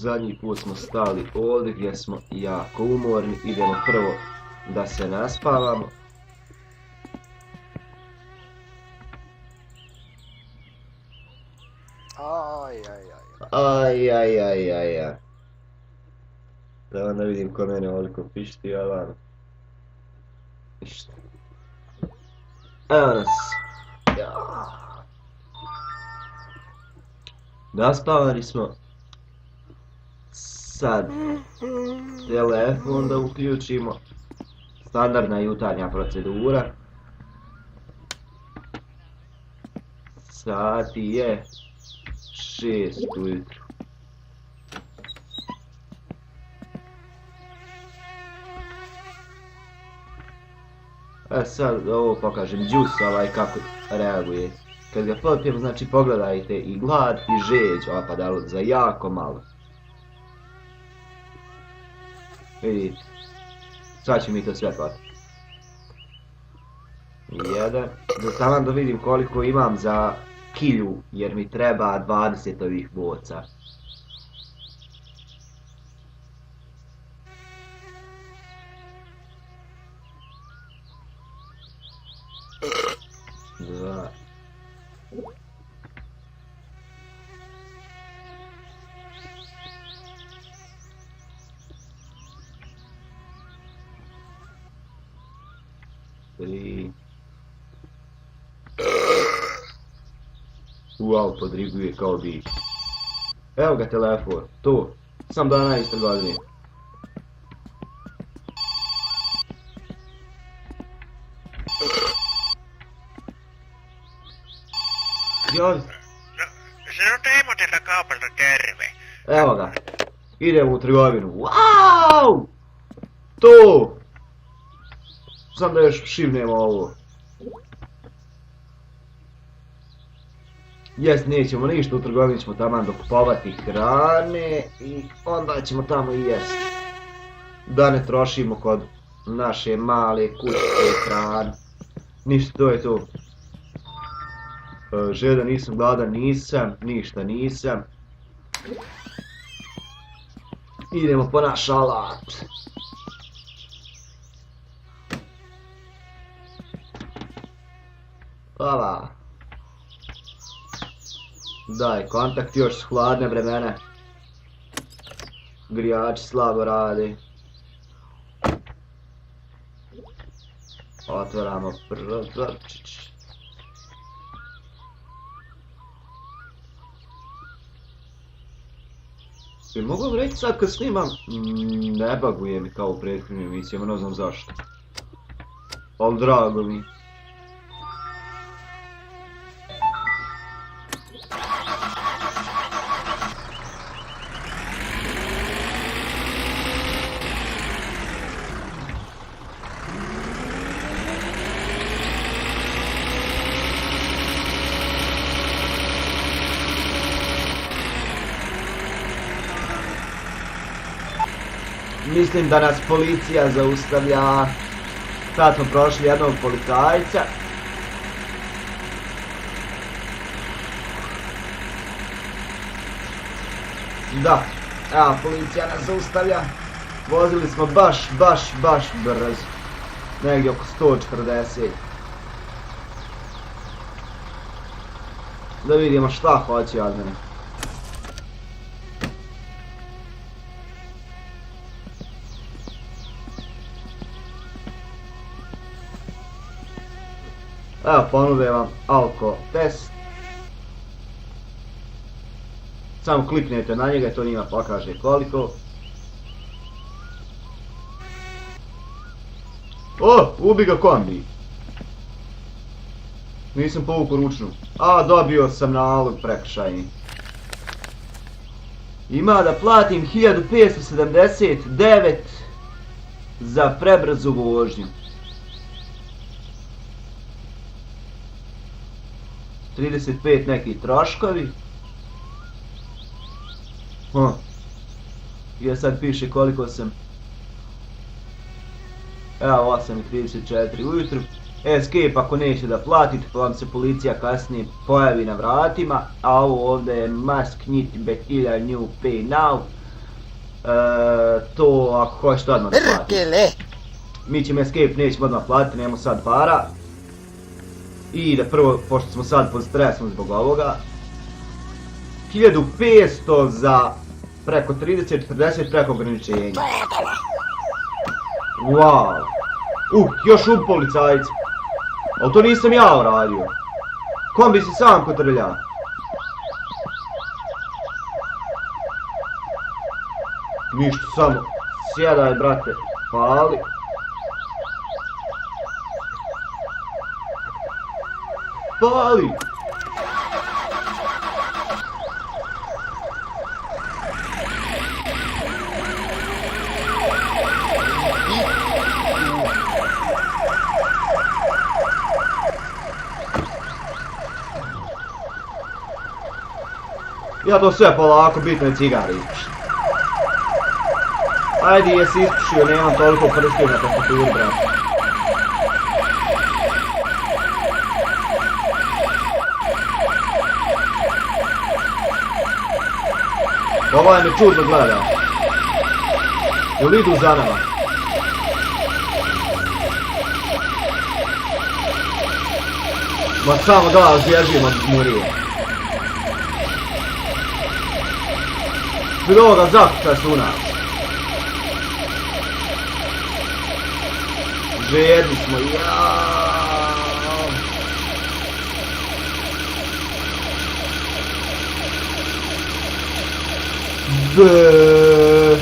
Zadnji put smo stali ovdje gdje smo jako umorni, idemo prvo da se naspavamo. Aj. Da onda vidim ko mene ovoliko pišti, ali ništa. Evo nas. Naspavani smo. Sad telefon da uključimo. Standardna jutarnja procedura. Sati je 6 ujutru. Sad ovo pokažem Juice kako reaguje. Kad ga popijem, znači pogledajte i glad i žeđ opadalo za jako malo. Vidite, sad će mi to sve patiti. Jedan, taman da vidim koliko imam za kilju, jer mi treba 20 ovih boca. Dva. Tri. Wow, podriguje kao bić. Evo ga telefon, to. Sam dana iz trgovine. Joj. Se on Teemotella kaupalta terve. Evo ga. Idemo u trgovinu. Wow! To! Sam da još šivnemo ovo. Jest, nećemo ništa, u trgovini ćemo tamo dokupovati hrane i onda ćemo tamo i jesti. Da ne trošimo kod naše male kućke hrane. Ništa, to je to. Žedan nisam, gladan nisam, ništa nisam. Idemo po naš alat. Hvala. Daj, kontakt još s hladne vremene. Grijači slabo radi. Otvaramo prozorčić. I mogu vam reći sad kad snimam, ne baguje mi kao u prethodnim emisijama, ne znam zašto. Ali drago mi. Mislim da nas policija zaustavlja. Sad smo prošli jednog policajca. Da, evo policija nas zaustavlja. Vozili smo baš brzo. Negdje oko 140. Da vidimo šta hoće od mene. Evo, ponude vam alko test. Samo kliknete na njega i to njima pokaže koliko. O, ubi ga kombi. Nisam povukao ručnu. A, dobio sam nalog prekršajni. Ima da platim 1579 za prebrzu vožnju. 35 neki troškovi. I sad piše koliko sam. Evo 8:34 ujutru. Escape ako neće da platite, pa vam se policija kasnije pojavi na vratima. A ovo ovdje je must need betilja new pay now. To ako hoćete odmah da platiti. Perkele! Mi ćemo escape, nećemo odmah platiti, nemamo sad para. I da prvo, pošto smo sad pod stresom zbog ovoga, 1500 za preko 30-40 preko ograničenja. Wow. Još policajci. Ali to nisam ja uradio. Kombi si sam kotrlja. Ništa, samo sjedaj, brate, pali. Pali! Ja to sve polako, bitno je cigare ispušiti. Ajde, jesi ispušio, nemam toliko prstiju na tastaturi, brate. Ovaj me čudno gleda. Jel idu za nama? Ma samo da, zježimo od murije. Bilo ga zakuca su nas. Žedni smo, jaaaaaaa. Beuh.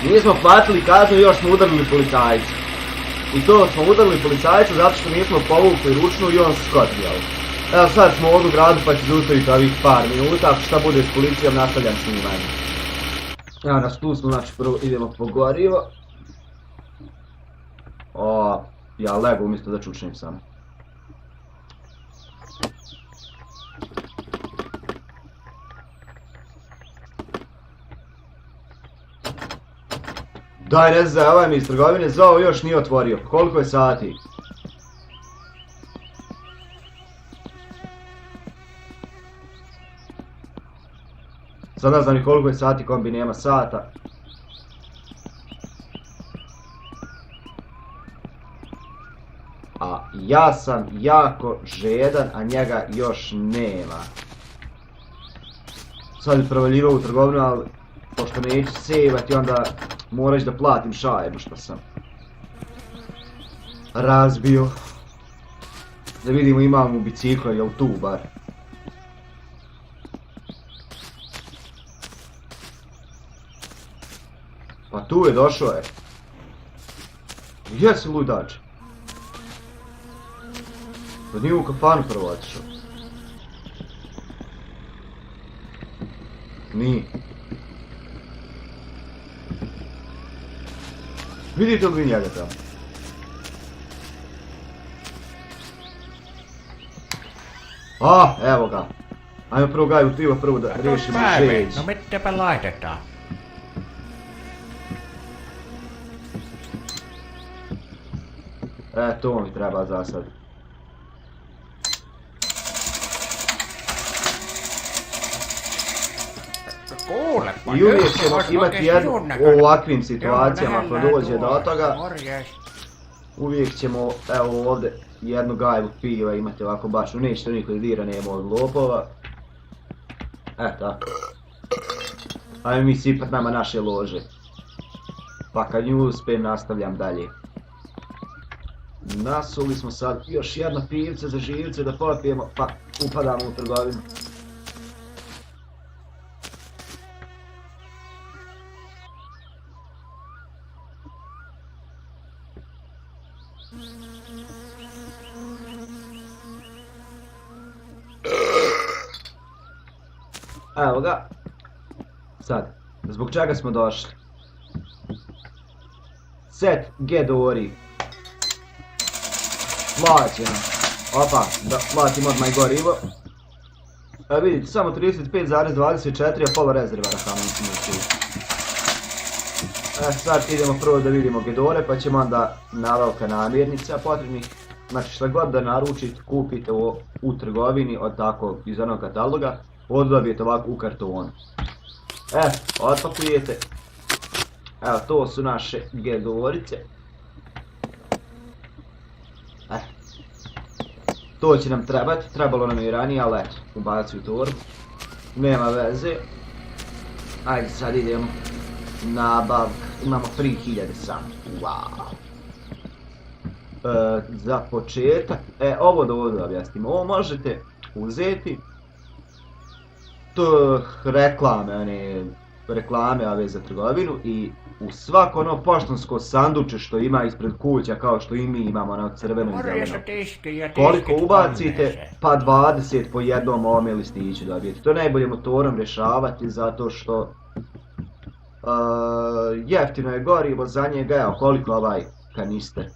Nismo platili kaznu, još smo udarili policajca. I to smo udarili policajca zato što nismo povukli ručnu i on se skotrijao. Evo sad smo ovdje u gradu pa ću zaustaviti ovih par minuta, ako šta bude s policijom nastavljam snimanje. Evo nas tu smo, znači prvo idemo po gorivo. Ja lego umjesto da čučnem sam. Daj, ne znam, ovaj mi iz trgovine zvao, još nije otvorio. Koliko je sati? Sad ne znam ni koliko je sati, kombi nema sata. A ja sam jako žedan, a njega još nema. Sad bi provaljivao u trgovinu, ali pošto neću sejvati, onda moraš da platim šajbu što sam razbio. Da vidimo imamo bicikla, jel tu bar? Pa tu je, došao je. Gdje si ludač? Pa nije u kafanu prvo otišao. Nije. Vidite li vi njega tamo? Evo ga. Ajmo prvo gaju u pivo, prvo da riješimo žeđ. No mitäpä laitetaan? To mi treba za sad. Kuulepa, I uvijek nyt ćemo olisi imati oikein jednu sinun u näköinen. ovakvim Joo, situacijama ako nähdään dođe do tuolla. toga. Morjes. Uvijek ćemo, evo ovdje, jednu gajbu piva imati ovako baš, neće to niko dira, nema od lopova. Tako. Ajmo mi sipat nama naše lože. Pa kad nju uspijem nastavljam dalje. Nasuli smo sad još jedno pivce za živce da popijemo, pa upadamo u trgovinu. Evo ga. Sad, zbog čega smo došli? Set Gedori. Plaćeno. Opa, da platim odmah i gorivo. Vidite, samo 35,24, a pola rezervara tamo nismo učili. Sad idemo prvo da vidimo Gedore, pa ćemo onda nabavka namirnica potrebnih. znači šta god da naručite, kupite u trgovini od tako iz onog kataloga, odobijete ovako u kartonu. Otpakujete. Evo, to su naše gedorice. To će nam trebati, trebalo nam je i ranije, ali eto, ubaci u torbu. Nema veze. Ajde, sad idemo. Nabavka, imamo 3000 samo. Wow. Za početak, ovo da ovdje objasnimo, ovo možete uzeti reklame ove za trgovinu i u svako ono poštansko sanduče što ima ispred kuća kao što i mi imamo na crveno i zeleno. Koliko ubacite, pa 20 po jednom ovome listiću dobijete. To je najbolje motorom rješavati zato što jeftino je gorivo za njega, evo koliko ovaj kanister.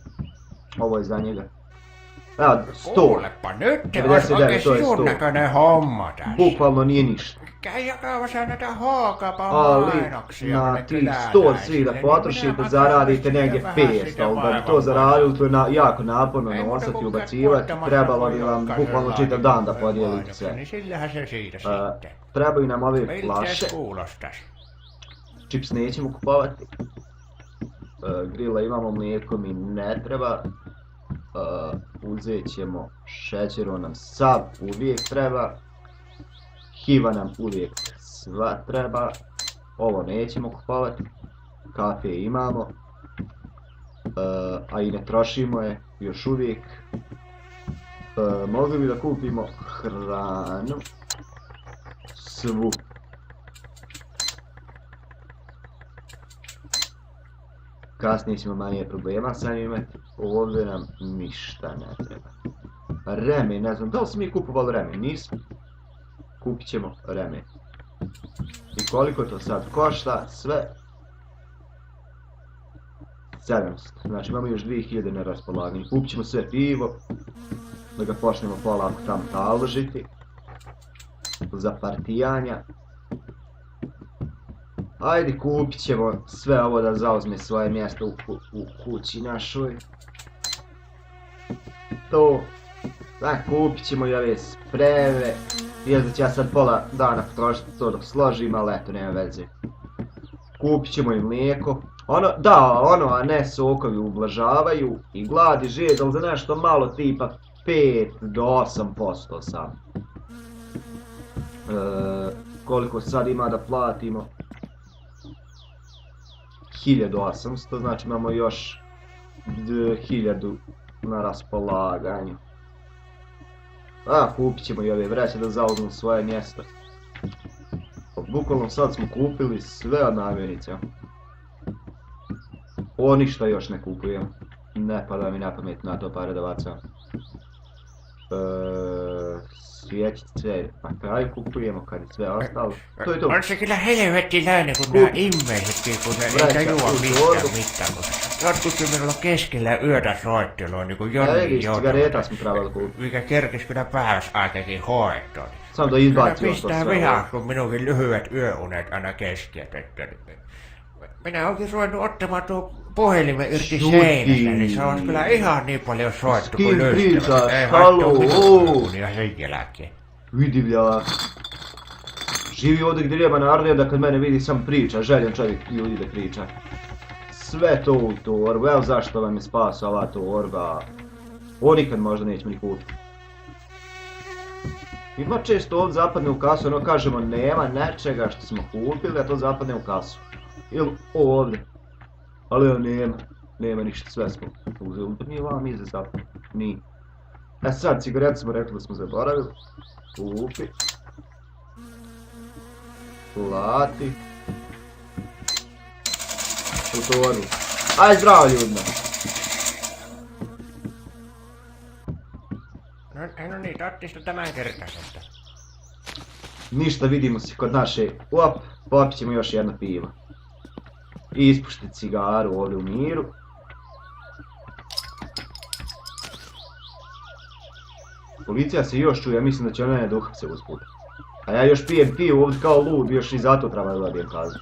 Ovo je za njega. Evo, 100. Kuulepa, nyt te olisi 99, oikein to je 100. siunnäköinen homma tässä. Bukvalno nije ništa. Käy jakamassa näitä H-kaupan Ali mainoksia. na tih 100 svi da potrošite, zaradite negdje 500, ali da bi to zaradili, to je jako naporno nosati, ubacivati, trebalo bi vam bukvalno čitav dan da podijelite sve. Niin sillähän se siitä sitten. Trebaju nam ove Miltä flaše, se kuulostas? čips nećemo kupovati. Grila imamo, mlijeko mi ne treba. Uzet ćemo šećer, on nam sav uvijek treba. Hiva nam uvijek sva treba. Ovo nećemo kupovati. Kafe imamo. A i ne trošimo je još uvijek. Mogli bi da kupimo hranu. Svu. Kasnije ćemo manje problema sa njim imati. Ovdje nam ništa ne treba. Remen, ne znam, da li smo mi kupovali remen? Nismo. Kupit ćemo remen. I koliko to sad košta? Sve 700. Znači imamo još 2000 na raspolaganju. Kupit ćemo sve pivo. Da ga počnemo polako tamo taložiti. Za partijanja. Ajde, kupit ćemo sve ovo da zauzme svoje mjesto u kući našoj. To. Kupit ćemo i ove spreve. Vijest da ću ja sad pola dana potrošiti to dok složim, ali eto, nema veze. Kupit ćemo i mlijeko. A ne sokovi ublažavaju i glad i žed, ali za nešto malo tipa 5 do 8% sam. Koliko sad ima da platimo? 1800, znači imamo još 1000 na raspolaganju. Kupit ćemo i ove vreće da zauzmu svoje mjesto. Bukvalno sad smo kupili sve od namirnica. Ništa još ne kupujem. Ne pada mi na pamet na to pare da bacam. Svjećice na kraju kupujemo kad je sve ostalo. To je to. On se kyllä helvettiläinen kun nää ihmisetkin, kun ne ei tajua mitään. Jotkukin minulla keskellä yötä soittelua niinku Jonni Jonni, mikä kerkis kyllä päivässä ainakin hoitoon. Samo da izbacimo to Pistää sve. vihaa, kun minunkin lyhyet yöunet aina keskeytetään. Minä onkin ruvennut ottamaan tuo puhelimen irti seinästä, niin se on kyllä ihan niin paljon soittu kuin löystävät. Ei haittaa mitään ja sen jälkeen. Vidi vljak. Živi ovdje gdje nema narod da kad mene vidi sam priča, željen čovjek ljudi da priča. Sve to u torbu, evo zašto vam je spasao ova torba. Ovo nikad možda nećemo ni kupiti. Ima često ovdje zapadne u kasu, ono kažemo nema nečega što smo kupili, a to zapadne u kasu. Ili ovdje. Ali nema ništa, sve smo uzeli. Nije vam iza zapadne, nije. Sad cigarete smo rekli da smo zaboravili. Kupi. Plati. U torbu. Aj zdravo ljudima. No niin, ottista tämänkertaisesta. Ništa, vidimo se kod naše. Popit ćemo još jedno pivo. I ispušti cigaru ovdje u miru. Policija se još čuje, ja mislim da će mene uhapse usput. A ja još pijem pivo ovdje kao lud, još i zato treba da dobijem kaznu.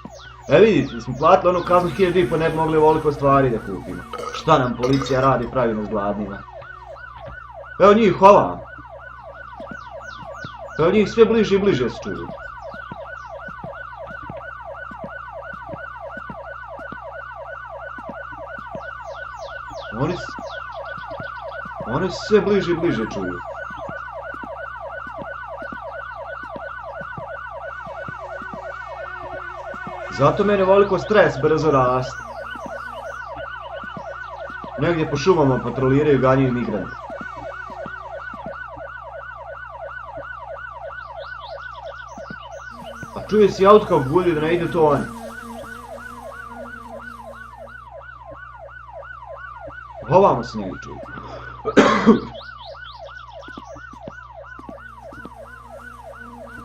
Vidite, smo platili onu kaznu 1500, ne bi mogli ovoliko stvari da kupimo. Šta nam policija radi, pravi nas gladnima. Evo njih ovam. Evo njih sve bliže i bliže se čuju. Oni se sve bliže i bliže čuju. Zato mene voliko stres brzo raste. Negdje po šumama patroliraju, ganjaju migranti. A čuje si auto kao gulju da ne ide to oni. Ovamo se negdje čuje.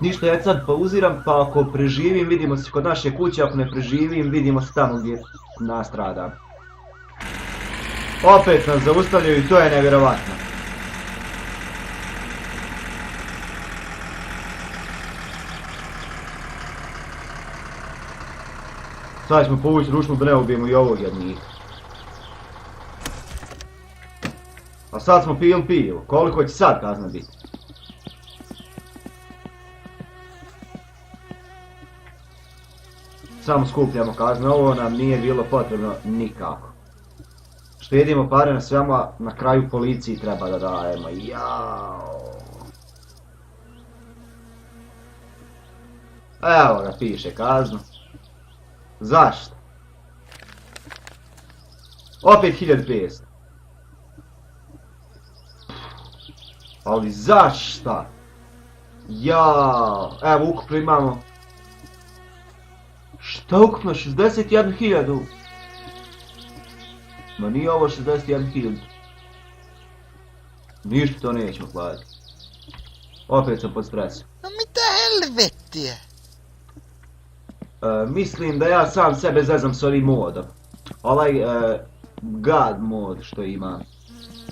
Ništa, ja sad pauziram, pa ako preživim vidimo se kod naše kuće, ako ne preživim vidimo se tamo gdje nastradam. Opet nas zaustavljaju i to je nevjerovatno. Sad ćemo povući ručnu da ne ubijemo i ovog jednika. A sad smo pili pivo, koliko će sad kazna biti? Samo skupljamo kazne, ovo nam nije bilo potrebno nikako. Štedimo pare na svema, na kraju policiji treba da dajemo, jao. Evo ga, piše kaznu. Zašto? Opet 1500. Ali zašta? Jao, evo ukupno imamo. Šta ukupno? 61.000? Ma nije ovo 61.000. Ništa to nećemo platiti. Opet sam pod stresom. No mitä helvettiä? Mislim da ja sam sebe zezam s ovim modom. Ovaj God mod što imam.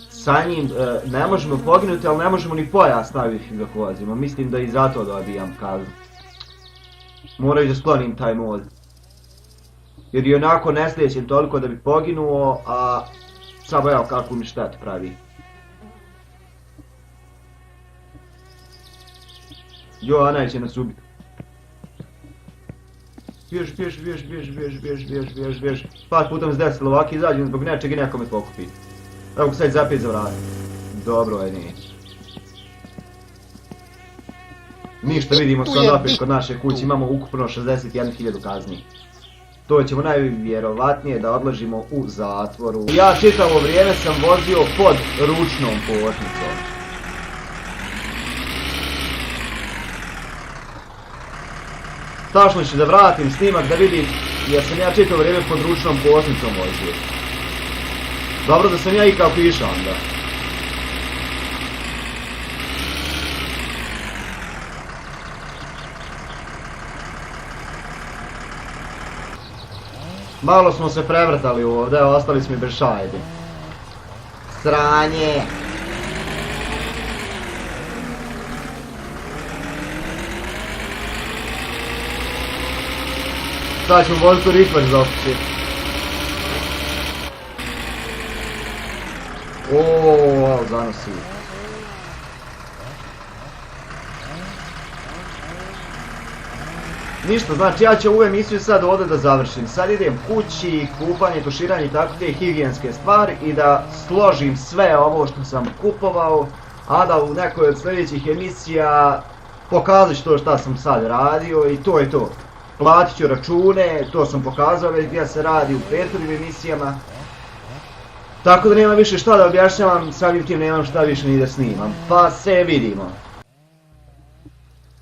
Sa njim ne možemo poginuti, ali ne možemo ni pojas staviti dok vozimo. Mislim da i zato dobijam kaznu. Moraju da sklonim taj mod. Jer i onako ne slijećem toliko da bi poginuo, a samo evo kakvu mi štetu pravi. Jo, Anaj će nas ubiti. Bjež, bjež, bjež, bjež, bjež, bjež, bjež, bjež, bjež. Par puta mi se desilo ovako, izađem zbog nečeg i neko me pokupi. Evo ga sad zapije za vrat. Dobro je, neće. Ništa, vidimo sad opet kod naše kuće, imamo ukupno 61.000 kazni. To ćemo najvjerovatnije da odložimo u zatvoru. Ja čitavo vrijeme sam vozio pod ručnom kočnicom. Tačno ću da vratim snimak da vidim jer sam ja čitavo vrijeme pod ručnom kočnicom vozio. Dobro da sam ja i kako išao onda. Malo smo se prevrtali ovdje, ostali smo i bez šajbi. Sranje! Sad ćemo voziti u Ritvač za opići. Oooo, zanosi. Ništa, znači ja ću ovu emisiju sad ovdje da završim. Sad idem kući, kupanje, tuširanje i tako te higijenske stvari i da složim sve ovo što sam kupovao, a da u nekoj od sljedećih emisija pokazat ću to šta sam sad radio i to je to. Platit ću račune, to sam pokazao već gdje se radi u prethodnim emisijama. Tako da nema više šta da objašnjavam, samim tim nemam šta više ni da snimam. Pa se vidimo.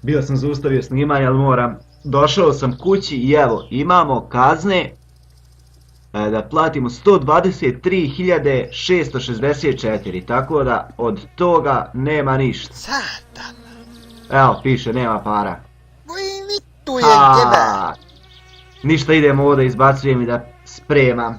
Bio sam zaustavio snimanje, ali moram. Došao sam kući i evo, imamo kazne da platimo 123.664, tako da od toga nema ništa. Satan! Evo, piše, nema para. Voi vittujen kevää! Ništa, idemo ovdje, izbacujem i da spremam.